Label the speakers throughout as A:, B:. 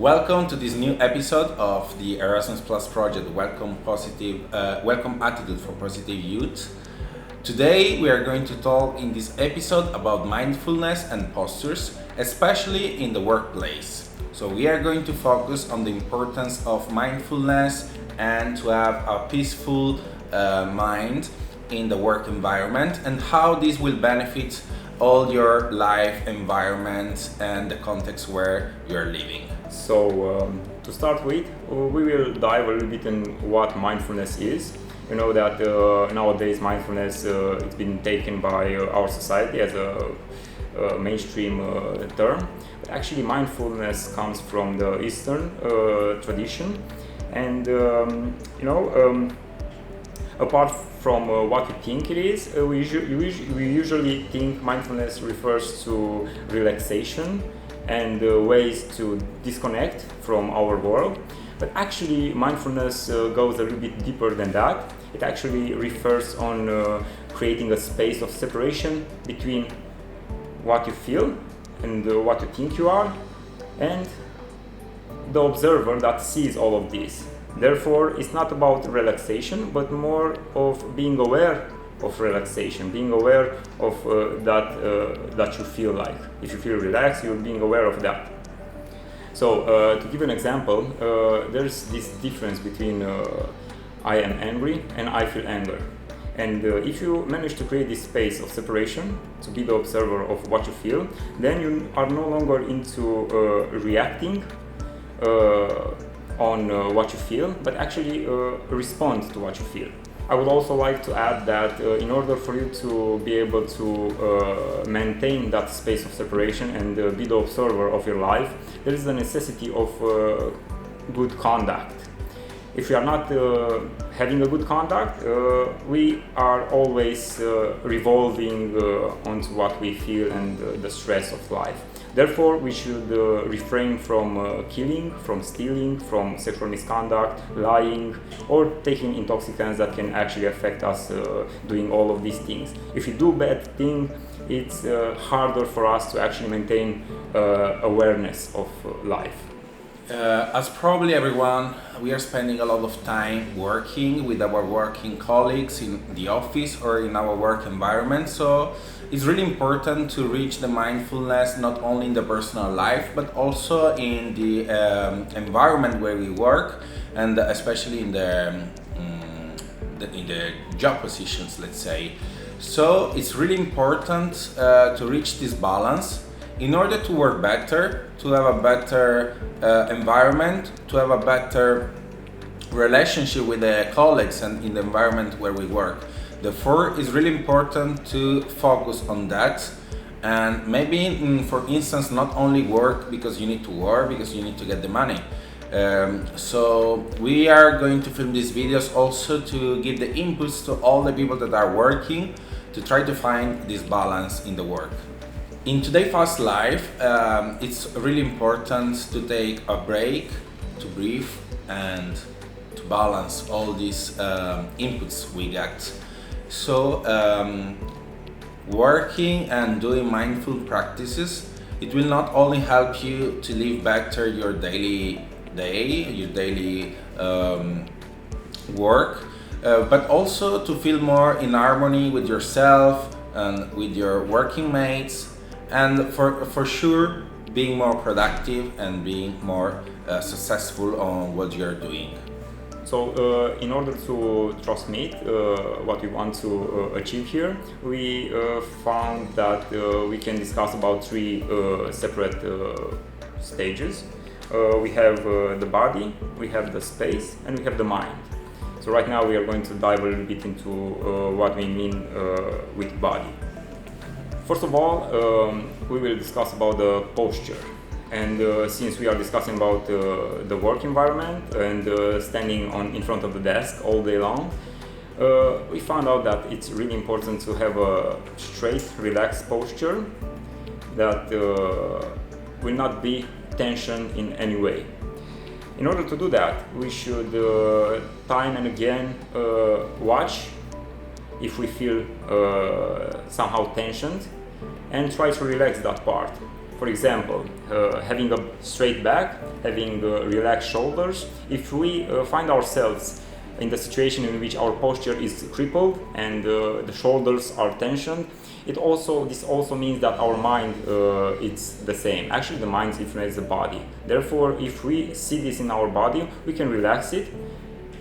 A: Welcome to this new episode of the Erasmus Plus project, Welcome Attitude for Positive Youth. Today we are going to talk in this episode about mindfulness and postures, especially in the workplace. So we are going to focus on the importance of mindfulness and to have a peaceful mind in the work environment and how this will benefit all your life environment and the context where you're living.
B: So to start with, we will dive a little bit in what mindfulness is. You know that nowadays mindfulness it's been taken by our society as a mainstream term. But actually, mindfulness comes from the Eastern tradition, and apart from what you think it is, we usually think mindfulness refers to relaxation and ways to disconnect from our world. But actually, mindfulness goes a little bit deeper than that. It actually refers on creating a space of separation between what you feel and what you think you are, and the observer that sees all of this. Therefore, it's not about relaxation, but more of being aware of relaxation, being aware of that you feel like. If you feel relaxed, you're being aware of that. So, to give an example, there's this difference between I am angry and I feel anger. And if you manage to create this space of separation, to be the observer of what you feel, then you are no longer into reacting on what you feel, but actually respond to what you feel. I would also like to add that in order for you to be able to maintain that space of separation and be the observer of your life, there is the necessity of good conduct. If we are not having a good conduct, we are always revolving onto what we feel and the stress of life. Therefore, we should refrain from killing, from stealing, from sexual misconduct, lying, or taking intoxicants that can actually affect us doing all of these things. If you do bad things, it's harder for us to actually maintain awareness of life.
A: As probably everyone, we are spending a lot of time working with our working colleagues in the office or in our work environment. So it's really important to reach the mindfulness not only in the personal life but also in the environment where we work, and especially in the job positions, let's say. So it's really important to reach this balance in order to work better, to have a better environment, to have a better relationship with the colleagues and in the environment where we work. Therefore, it's really important to focus on that, and maybe, for instance, not only work because you need to work, because you need to get the money. So we are going to film these videos also to give the inputs to all the people that are working to try to find this balance in the work. In today's fast life, it's really important to take a break, to breathe, and to balance all these inputs we get. So, working and doing mindful practices, it will not only help you to live better your daily day, your daily work, but also to feel more in harmony with yourself and with your working mates, and for sure being more productive and being more successful on what you're doing.
B: So in order to transmit what we want to achieve here, we found that we can discuss about three separate stages. We have the body, we have the space, and we have the mind. So right now we are going to dive a little bit into what we mean with body. First of all, we will discuss about the posture. And since we are discussing about the work environment and standing in front of the desk all day long, we found out that it's really important to have a straight, relaxed posture that will not be tension in any way. In order to do that, we should time and again watch if we feel somehow tensioned and try to relax that part. For example, having a straight back, having relaxed shoulders. If we find ourselves in the situation in which our posture is crippled and the shoulders are tensioned, this also means that our mind it's the same. Actually, the mind influences the body. Therefore, if we see this in our body, we can relax it,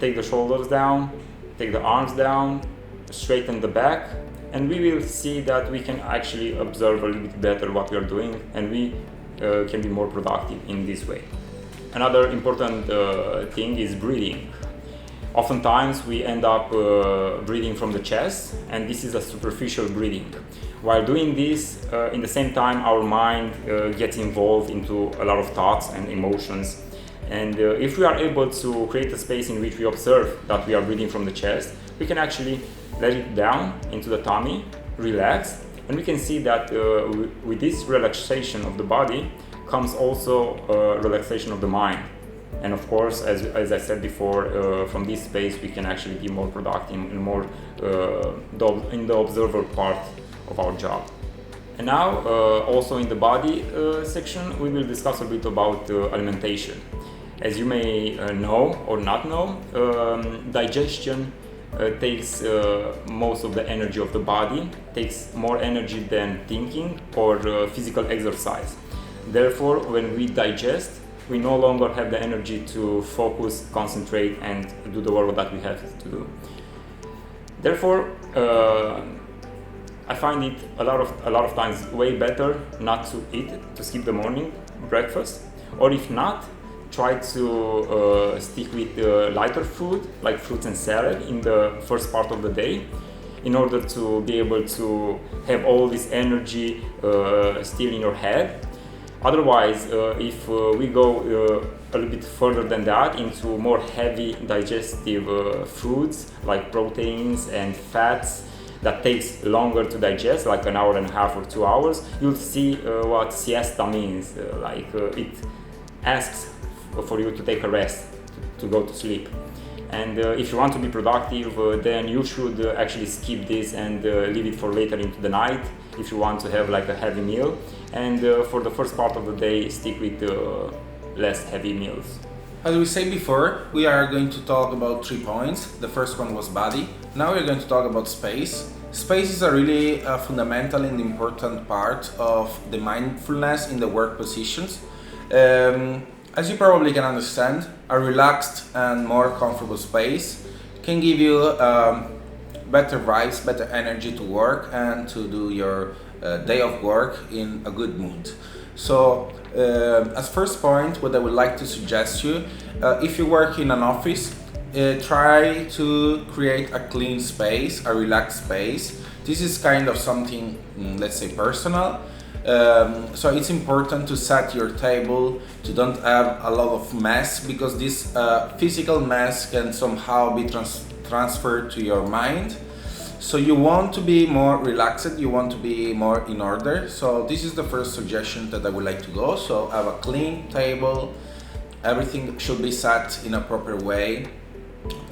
B: take the shoulders down, take the arms down, straighten the back, and we will see that we can actually observe a little bit better what we are doing, and we can be more productive in this way. Another important thing is breathing. Oftentimes we end up breathing from the chest, and this is a superficial breathing. While doing this, in the same time our mind gets involved into a lot of thoughts and emotions. And if we are able to create a space in which we observe that we are breathing from the chest, we can actually let it down into the tummy, relax, and we can see that with this relaxation of the body comes also relaxation of the mind. And of course, as I said before, from this space we can actually be more productive and more in the observer part of our job. And now, also in the body section, we will discuss a bit about alimentation. As you may know or not know, digestion takes most of the energy of the body, takes more energy than thinking or physical exercise. Therefore, when we digest, we no longer have the energy to focus, concentrate, and do the work that we have to do. Therefore, I find it a lot of times way better not to eat, to skip the morning breakfast, or if not, try to stick with lighter food like fruits and salad in the first part of the day, in order to be able to have all this energy still in your head. Otherwise, if we go a little bit further than that into more heavy digestive foods like proteins and fats that takes longer to digest, like an hour and a half or 2 hours, you'll see what siesta means. It asks for you to take a rest, to go to sleep. And if you want to be productive, then you should actually skip this and leave it for later into the night if you want to have like a heavy meal. And for the first part of the day, stick with less heavy meals.
A: As we said before, we are going to talk about 3 points. The first one was body. Now we're going to talk about space. Space is a really fundamental and important part of the mindfulness in the work positions. As you probably can understand, a relaxed and more comfortable space can give you better vibes, better energy to work and to do your day of work in a good mood. So, as first point, what I would like to suggest you, if you work in an office, try to create a clean space, a relaxed space. This is kind of something, let's say, personal. So it's important to set your table, to don't have a lot of mess, because this physical mess can somehow be transferred to your mind. So you want to be more relaxed, you want to be more in order. So this is the first suggestion that I would like to go. So have a clean table, everything should be set in a proper way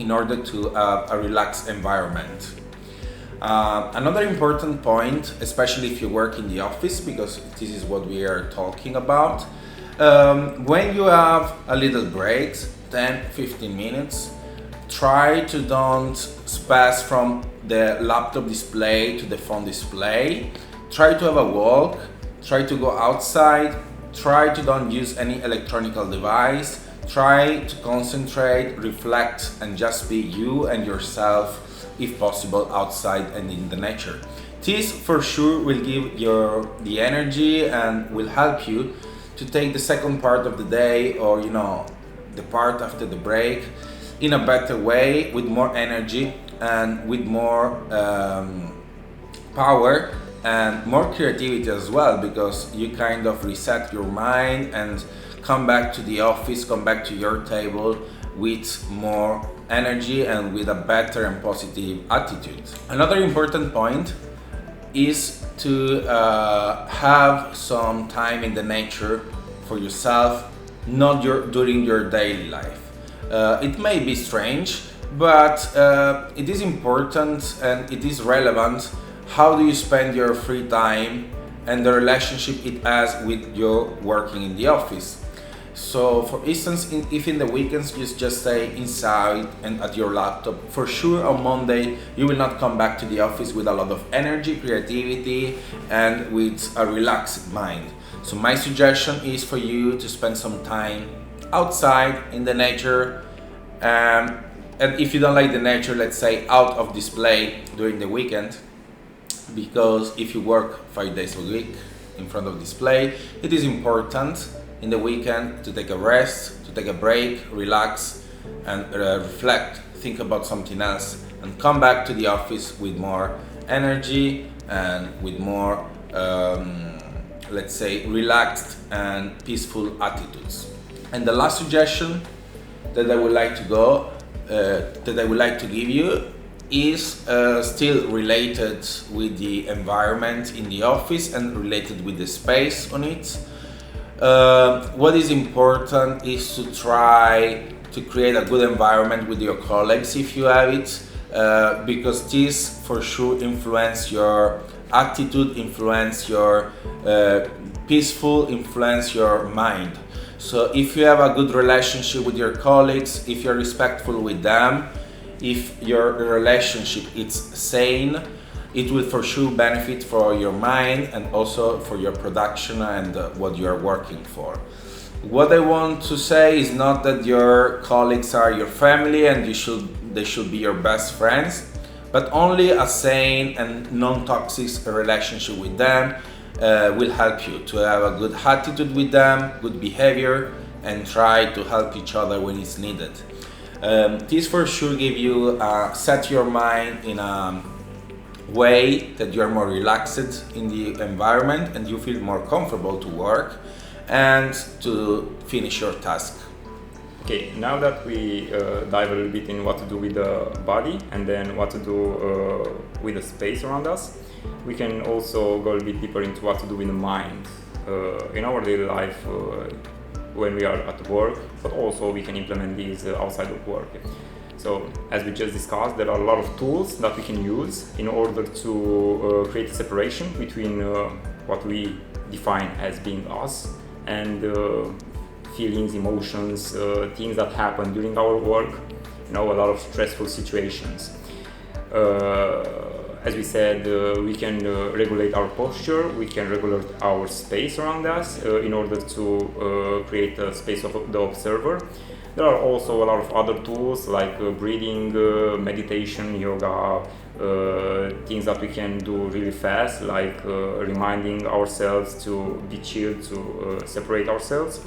A: in order to have a relaxed environment. Another important point, especially if you work in the office, because this is what we are talking about, when you have a little break, 10-15 minutes, try to don't pass from the laptop display to the phone display. Try to have a walk, try to go outside, try to don't use any electronic device, try to concentrate, reflect, and just be you and yourself, if possible, outside and in the nature. This for sure will give the energy and will help you to take the second part of the day, or the part after the break, in a better way, with more energy and with more power and more creativity as well, because you kind of reset your mind and come back to the office, come back to your table with more energy and with a better and positive attitude. Another important point is to have some time in the nature for yourself, not during your daily life. It may be strange, but it is important and it is relevant. How do you spend your free time and the relationship it has with your working in the office. So, for instance, if in the weekends you just stay inside and at your laptop, for sure on Monday you will not come back to the office with a lot of energy, creativity, and with a relaxed mind. So, my suggestion is for you to spend some time outside in the nature. And if you don't like the nature, let's say out of display during the weekend, because if you work 5 days a week in front of display, it is important in the weekend to take a rest, to take a break, relax, and reflect, think about something else, and come back to the office with more energy and with more, let's say, relaxed and peaceful attitudes. And the last suggestion that I would like to give you is still related with the environment in the office and related with the space on it. What is important is to try to create a good environment with your colleagues if you have it, because this for sure influence your attitude, influence your peaceful, influence your mind. So if you have a good relationship with your colleagues, if you're respectful with them, if your relationship is sane, it will for sure benefit for your mind and also for your production and what you are working for. What I want to say is not that your colleagues are your family and they should be your best friends, but only a sane and non-toxic relationship with them will help you to have a good attitude with them, good behavior, and try to help each other when it's needed. This for sure give you set your mind in a way that you are more relaxed in the environment and you feel more comfortable to work and to finish your task.
B: Okay, now that we dive a little bit in what to do with the body and then what to do with the space around us, we can also go a bit deeper into what to do with the mind in our daily life when we are at work, but also we can implement these outside of work. So, as we just discussed, there are a lot of tools that we can use in order to create a separation between what we define as being us and feelings, emotions, things that happen during our work, a lot of stressful situations. As we said, we can regulate our posture, we can regulate our space around us in order to create a space of the observer. There are also a lot of other tools like breathing, meditation, yoga, things that we can do really fast, like reminding ourselves to be chill, to separate ourselves.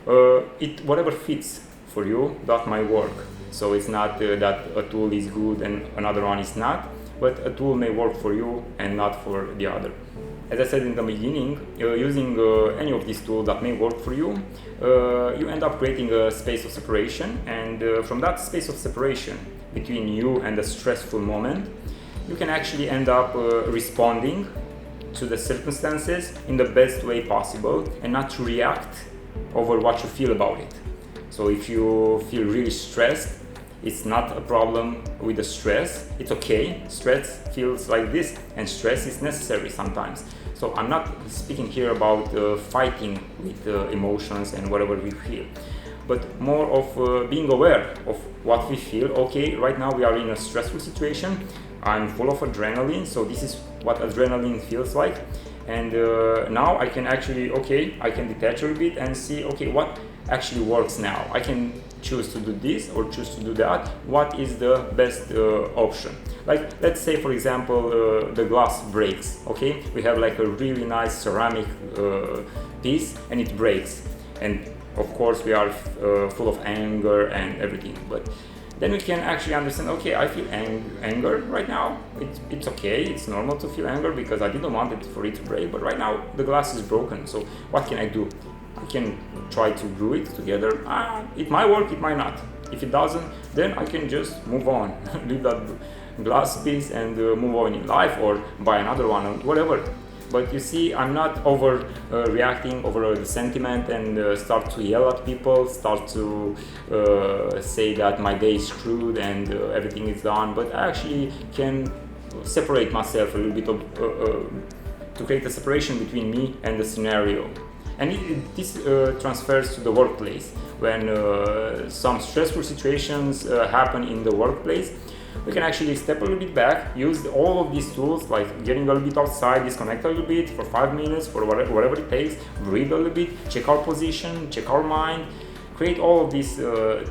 B: Whatever fits for you, that might work. So it's not that a tool is good and another one is not, but a tool may work for you and not for the other. As I said in the beginning, using any of these tools that may work for you, you end up creating a space of separation, and from that space of separation between you and the stressful moment, you can actually end up responding to the circumstances in the best way possible and not to react over what you feel about it. So if you feel really stressed, it's not a problem with the stress, it's okay. Stress feels like this, and stress is necessary sometimes. So I'm not speaking here about fighting with emotions and whatever we feel, but more of being aware of what we feel. Okay, right now we are in a stressful situation, I'm full of adrenaline, so this is what adrenaline feels like. And now I can actually, I can detach a little bit and see, what actually works now. I can choose to do this or choose to do that. What is the best option? Like, let's say, for example, the glass breaks, We have like a really nice ceramic piece and it breaks. And of course, we are full of anger and everything. But then we can actually understand, I feel anger right now. It's okay, it's normal to feel anger because I didn't want it for it to break, but right now the glass is broken, so what can I do? I can try to glue it together. It might work, it might not. If it doesn't, then I can just move on, leave that glass piece and move on in life or buy another one or whatever. But you see, I'm not reacting over the sentiment and start to yell at people, start to say that my day is screwed and everything is done. But I actually can separate myself a little bit to create a separation between me and the scenario. And this transfers to the workplace. When some stressful situations happen in the workplace, we can actually step a little bit back, use all of these tools like getting a little bit outside, disconnect a little bit for 5 minutes, for whatever it takes, breathe a little bit, check our position, check our mind, create all of these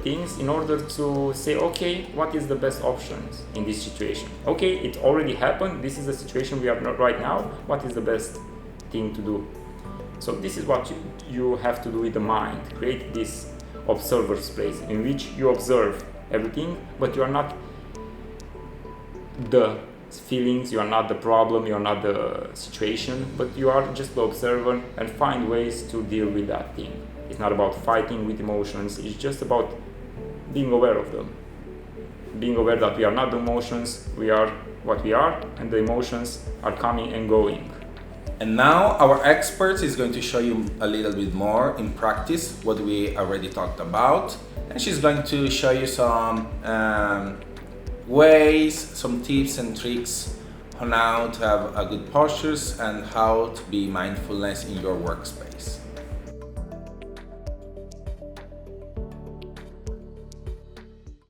B: things in order to say, okay, what is the best options in this situation? Okay, it already happened, this is the situation we are not right now, what is the best thing to do? So this is what you have to do with the mind, create this observer's place in which you observe everything, but you are not the feelings, you are not the problem, you are not the situation, but you are just the observer and find ways to deal with that thing. It's not about fighting with emotions, it's just about being aware of them. Being aware that we are not the emotions, we are what we are, and the emotions are coming and going.
A: And now our expert is going to show you a little bit more in practice what we already talked about. And she's going to show you some ways, some tips and tricks on how to have a good postures and how to be mindfulness in your workspace.